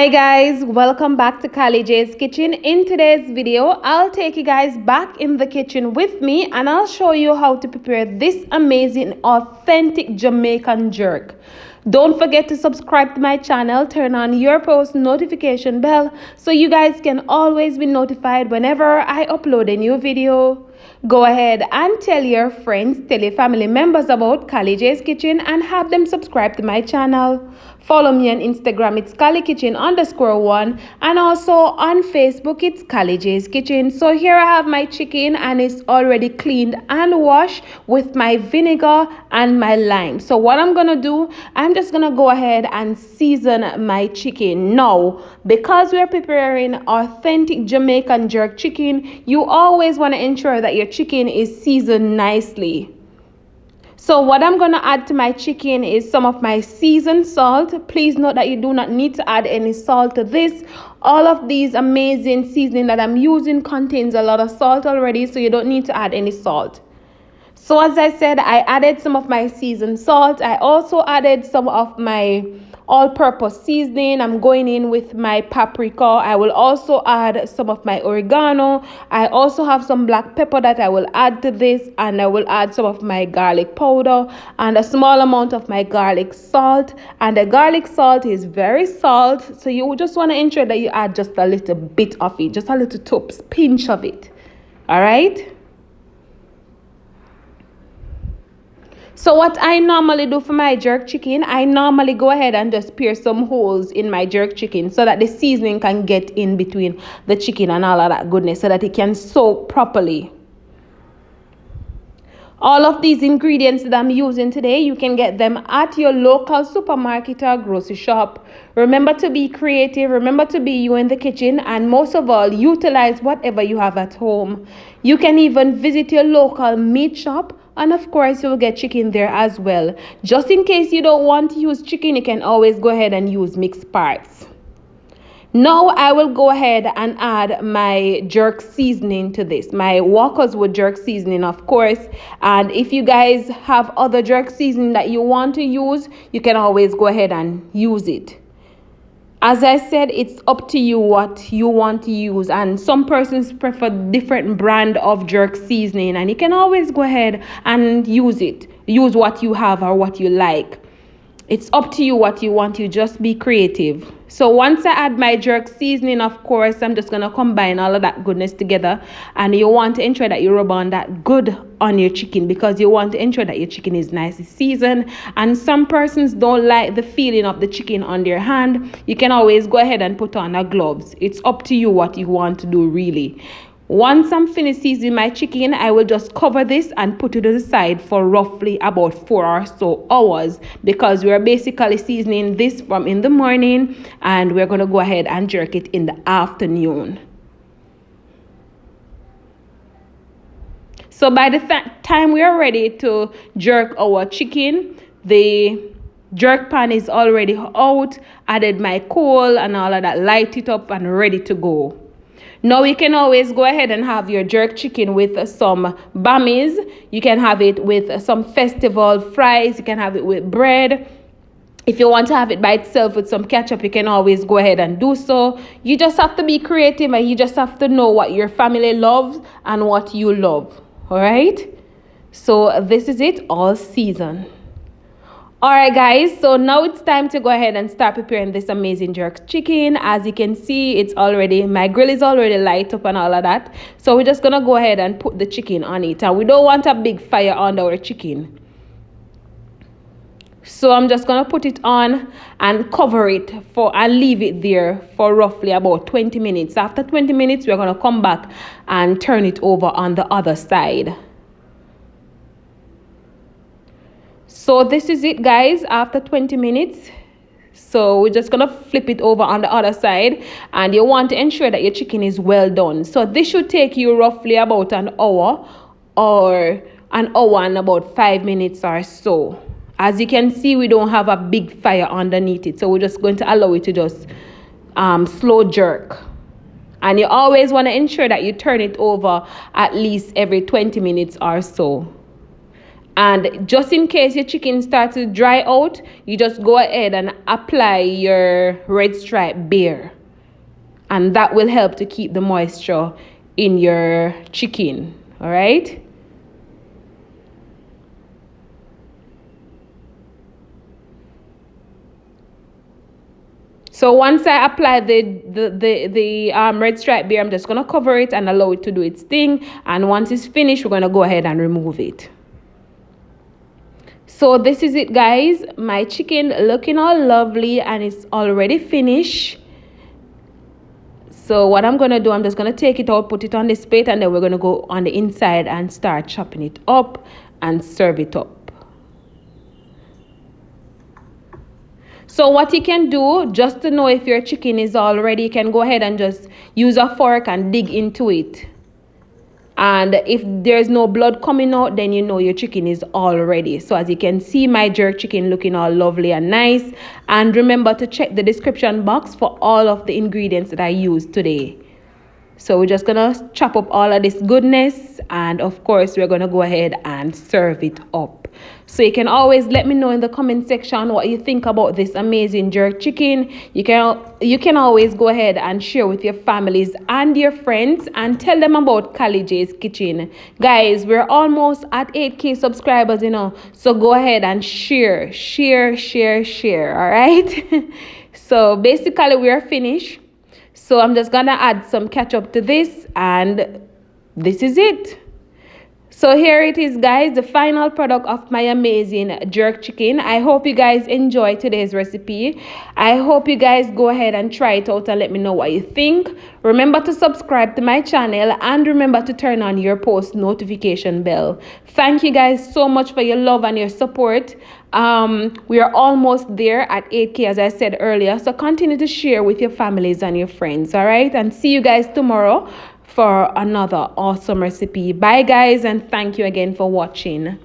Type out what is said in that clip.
Hi guys, welcome back to Kylie J's Kitchen. In today's video, I'll take you guys back in the kitchen with me and I'll show you how to prepare this amazing authentic Jamaican jerk. Don't forget to subscribe to my channel, turn on your post notification bell so you guys can always be notified whenever I upload a new video. Go ahead and tell your friends, tell your family members about Kylie J's Kitchen and have them subscribe to my channel. Follow me on Instagram, it's KylieKitchen_1, and also on Facebook, it's Kylie J's Kitchen. So here I have my chicken and it's already cleaned and washed with my vinegar and my lime. So what I'm gonna do, I'm just gonna go ahead and season my chicken. Now, because we're preparing authentic Jamaican jerk chicken, you always want to ensure that your chicken is seasoned nicely. So what I'm going to add to my chicken is some of my seasoned salt. Please note that you do not need to add any salt to this. All of these amazing seasoning that I'm using contains a lot of salt already, so you don't need to add any salt. So as I said, I added some of my seasoned salt. I also added some of my all-purpose seasoning. I'm going in with my paprika. I will also add some of my oregano. I also have some black pepper that I will add to this, and I will add some of my garlic powder and a small amount of my garlic salt. And the garlic salt is very salt, so you just want to ensure that you add just a little bit of it, just a little pinch of it. All right. So what I normally do for my jerk chicken, I normally go ahead and just pierce some holes in my jerk chicken so that the seasoning can get in between the chicken and all of that goodness so that it can soak properly. All of these ingredients that I'm using today, you can get them at your local supermarket or grocery shop. Remember to be creative, remember to be you in the kitchen, and most of all, utilize whatever you have at home. You can even visit your local meat shop, and of course, you will get chicken there as well. Just in case you don't want to use chicken, you can always go ahead and use mixed parts. Now I will go ahead and add my jerk seasoning to this. My Walker's Wood jerk seasoning, of course. And if you guys have other jerk seasoning that you want to use, you can always go ahead and use it. As I said, it's up to you what you want to use, and some persons prefer different brand of jerk seasoning, and you can always go ahead and use it. Use what you have or what you like. It's up to you what you want. You just be creative. So once I add my jerk seasoning, of course, I'm just going to combine all of that goodness together. And you want to ensure that you rub on that good on your chicken because you want to ensure that your chicken is nicely seasoned. And some persons don't like the feeling of the chicken on their hand. You can always go ahead and put on a gloves. It's up to you what you want to do really. Once I'm finished seasoning my chicken, I will just cover this and put it to the side for roughly about 4 or so hours because we're basically seasoning this from in the morning and we're going to go ahead and jerk it in the afternoon. So by the time we are ready to jerk our chicken, the jerk pan is already out, added my coal and all of that, light it up and ready to go. Now you can always go ahead and have your jerk chicken with some bammies. You can have it with some festival fries. You can have it with bread. If you want to have it by itself with some ketchup, you can always go ahead and do so. You just have to be creative and you just have to know what your family loves and what you love. All right? So this is it, all seasoned. Alright guys, so now it's time to go ahead and start preparing this amazing jerk chicken. As you can see, my grill is already light up and all of that. So we're just going to go ahead and put the chicken on it. And we don't want a big fire on our chicken. So I'm just going to put it on and cover it and leave it there for roughly about 20 minutes. After 20 minutes, we're going to come back and turn it over on the other side. So this is it guys, after 20 minutes. So we're just going to flip it over on the other side. And you want to ensure that your chicken is well done. So this should take you roughly about an hour or an hour and about 5 minutes or so. As you can see, we don't have a big fire underneath it. So we're just going to allow it to just slow jerk. And you always want to ensure that you turn it over at least every 20 minutes or so. And just in case your chicken starts to dry out, you just go ahead and apply your red stripe beer. And that will help to keep the moisture in your chicken. All right. So once I apply the red stripe beer, I'm just gonna cover it and allow it to do its thing. And once it's finished, we're gonna go ahead and remove it. So this is it, guys. My chicken looking all lovely and it's already finished. So what I'm gonna do, I'm just gonna take it out, put it on this plate, and then we're gonna go on the inside and start chopping it up and serve it up. So what you can do, just to know if your chicken is all ready, you can go ahead and just use a fork and dig into it. And if there's no blood coming out, then you know your chicken is all ready. So as you can see, my jerk chicken looking all lovely and nice. And remember to check the description box for all of the ingredients that I used today. So we're just gonna chop up all of this goodness, and of course we're gonna go ahead and serve it up. So you can always let me know in the comment section what you think about this amazing jerk chicken. You can always go ahead and share with your families and your friends and tell them about Callie J's Kitchen. Guys, we're almost at 8K subscribers, so go ahead and share, all right? So basically we're finished. So I'm just gonna add some ketchup to this, and this is it. So here it is, guys, the final product of my amazing jerk chicken. I hope you guys enjoy today's recipe. I hope you guys go ahead and try it out and let me know what you think. Remember to subscribe to my channel and remember to turn on your post notification bell. Thank you guys so much for your love and your support. We are almost there at 8K, as I said earlier. So continue to share with your families and your friends, all right? And see you guys tomorrow for another awesome recipe. Bye guys, and thank you again for watching.